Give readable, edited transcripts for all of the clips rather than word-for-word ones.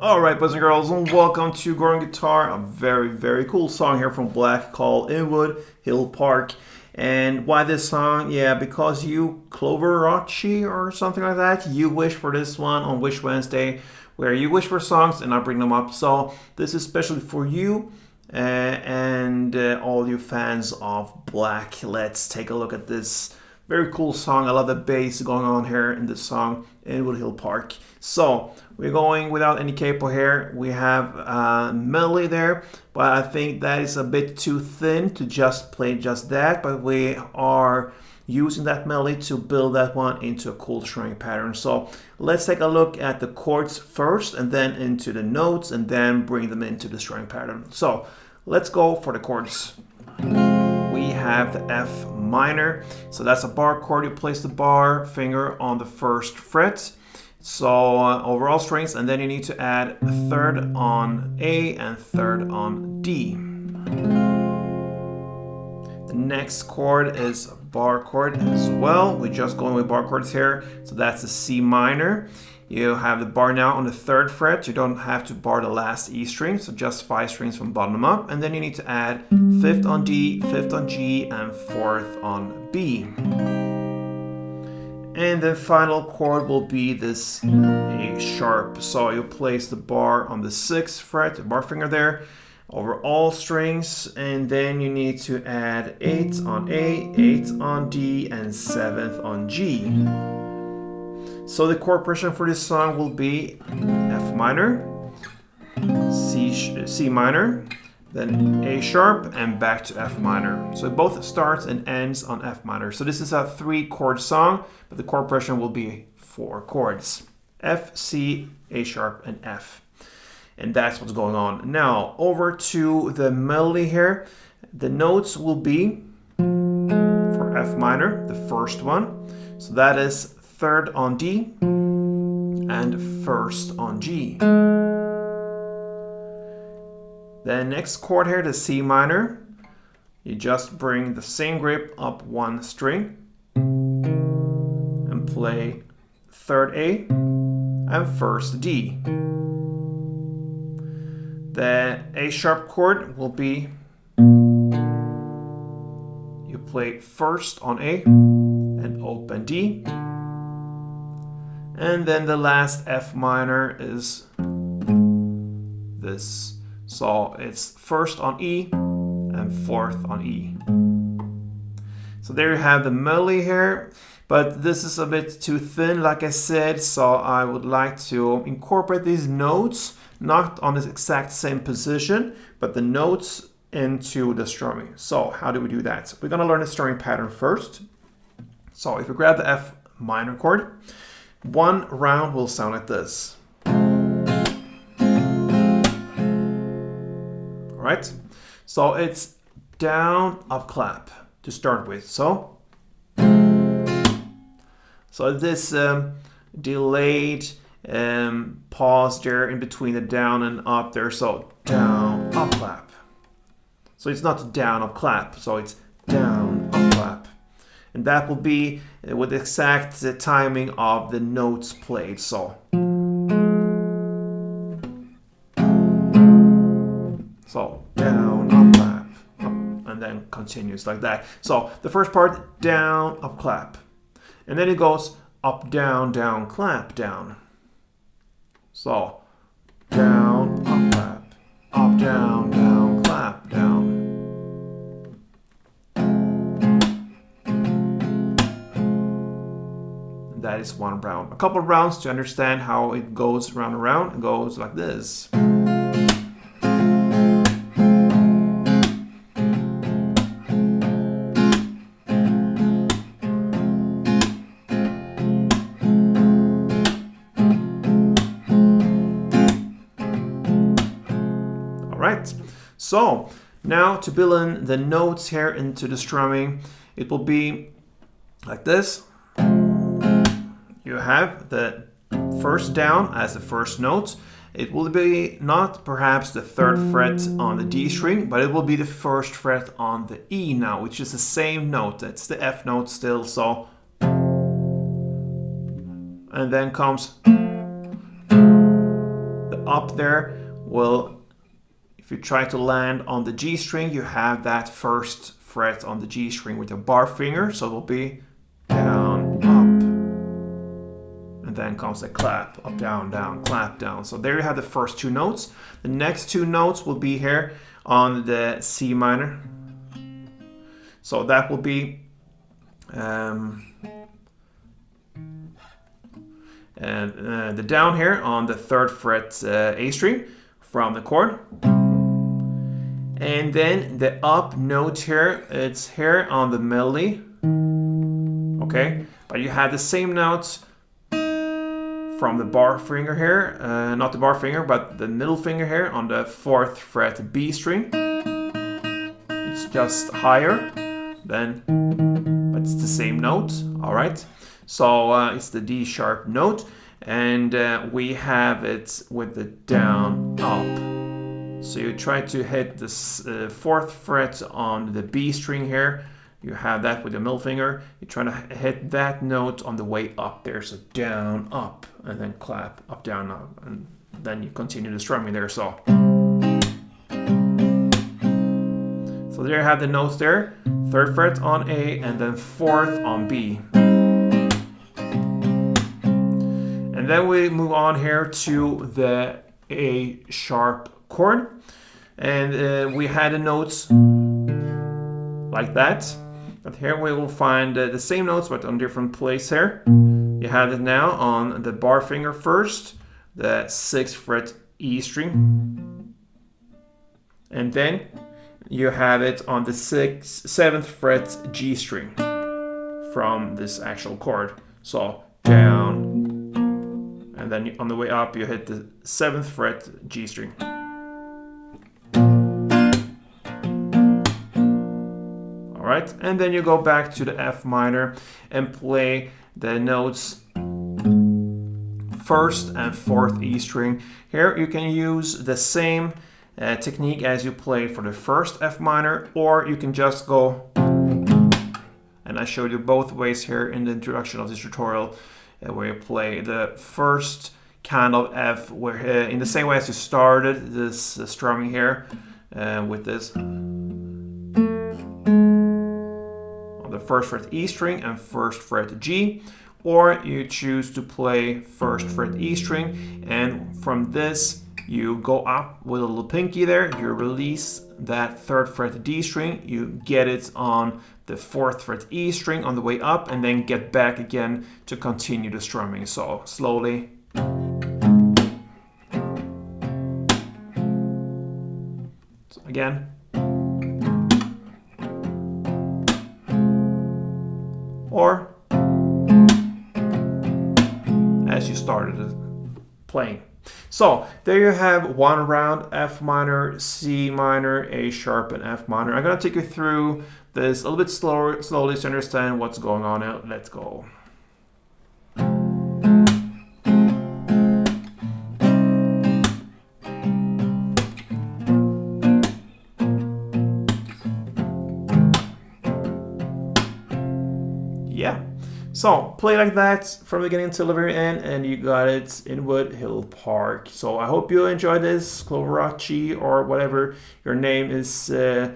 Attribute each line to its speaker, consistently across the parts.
Speaker 1: Alright, boys and girls, and welcome to Gordon Guitar, a very cool song here from Black called Inwood, Hill Park. And why this song? Yeah, because you, Cloverachi or something like that, you wish for this one on Wish Wednesday, where you wish for songs and I bring them up. So this is especially for you and all you fans of Black. Let's take a look at this very cool song. I love the bass going on here in this song, Inwood Hill Park. So we're going without any capo here. We have a melody there, but I think that is a bit too thin to just play just that. But we are using that melody to build that one into a cool strumming pattern. So let's take a look at the chords first and then into the notes and then bring them into the strumming pattern. So let's go for the chords. We have the F minor, so that's a bar chord. You place the bar finger on the first fret. So overall strings, and then you need to add a third on A and third on D. The next chord is a bar chord as well. We're just going with bar chords here. So that's a C minor. You have the bar now on the third fret. You don't have to bar the last E string, so just 5 strings from bottom up. And then you need to add 5th on D, 5th on G, and 4th on B. And the final chord will be this A sharp. So you place the bar on the 6th fret, the bar finger there, over all strings, and then you need to add 8 on A, 8 on D, and 7th on G. So the chord progression for this song will be F minor, C minor, then A sharp, and back to F minor. So it both starts and ends on F minor. So this is a 3-chord song, but the chord progression will be 4 chords. F, C, A sharp, and F. And that's what's going on. Now, over to the melody here. The notes will be, for F minor, the first one. So that is 3rd on D and 1st on G. The next chord here, the C minor, you just bring the same grip up 1 string and play 3rd A and 1st D. The A sharp chord will be, you play 1st on A and open D. And then the last F minor is this. So it's 1st on E and 4th on E. So there you have the melody here, but this is a bit too thin, like I said, so I would like to incorporate these notes, not on the exact same position, but the notes into the strumming. So how do we do that? We're going to learn the strumming pattern first. So if we grab the F minor chord, one round will sound like this. Right? So it's down, up, clap to start with. So this delayed pause there in between the down and up there. So down, up, clap. So it's not down, up, clap. So it's down, up, clap. And that will be with the exact timing of the notes played. So down, up, clap, up, and then continues like that. So the first part, down, up, clap. And then it goes up, down, clap, down. So down, up, clap, up, down, clap, down. And that is one round. A couple of rounds to understand how it goes round and round. It goes like this. So now to build in the notes here into the strumming, it will be like this. You have the first down as the first note. It will be not perhaps the 3rd fret on the D string, but it will be the 1st fret on the E now, which is the same note. It's the F note still. So, and then comes the up there will, if you try to land on the G string, you have that first fret on the G string with your bar finger, so it will be down, up, and then comes a clap, up, down, down, clap, down. So there you have the first two notes. The next two notes will be here on the C minor. So that will be the down here on the 3rd fret A string from the chord. And then the up note here, it's here on the melody. Okay, but you have the same notes from the bar finger here, not the bar finger, but the middle finger here on the 4th fret B string. It's just higher than, but it's the same note, all right? So it's the D sharp note, and we have it with the down, up. So you try to hit this 4th fret on the B string here. You have that with your middle finger. You try to hit that note on the way up there. So down, up, and then clap, up, down, up. And then you continue the strumming there. So there you have the notes there. 3rd fret on A and then 4th on B. And then we move on here to the A sharp chord. And we had the notes like that. But here we will find the same notes but on different place here. You have it now on the bar finger first, the 6th fret E string. And then you have it on the 7th fret G string from this actual chord. So down, and then on the way up you hit the 7th fret G string. Alright, and then you go back to the F minor and play the notes 1st and 4th E string. Here you can use the same technique as you played for the 1st F minor, or you can just go, and I showed you both ways here in the introduction of this tutorial, where you play the first kind of F, where in the same way as you started this strumming here with this on the 1st fret E string and 1st fret G, or you choose to play 1st fret E string, and from this you go up with a little pinky there, you release that 3rd fret D string, you get it on the 4th fret E string on the way up, and then get back again to continue the strumming. So slowly. So again. Or as you started playing. So there you have one round: F minor, C minor, A sharp, and F minor. I'm gonna take you through this a little bit slowly to understand what's going on now. Let's go. Yeah. So play like that from the beginning to the very end, and you got it, Inwood Hill Park. So I hope you enjoyed this, Cloverace, or whatever your name is. Yeah,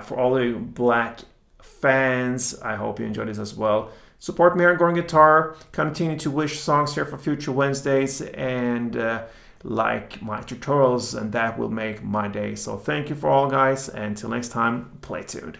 Speaker 1: for all the black fans, I hope you enjoyed this as well. Support me here on Gordon Guitar. Continue to wish songs here for future Wednesdays, and like my tutorials, and that will make my day. So thank you for all, guys, and until next time, play tuned.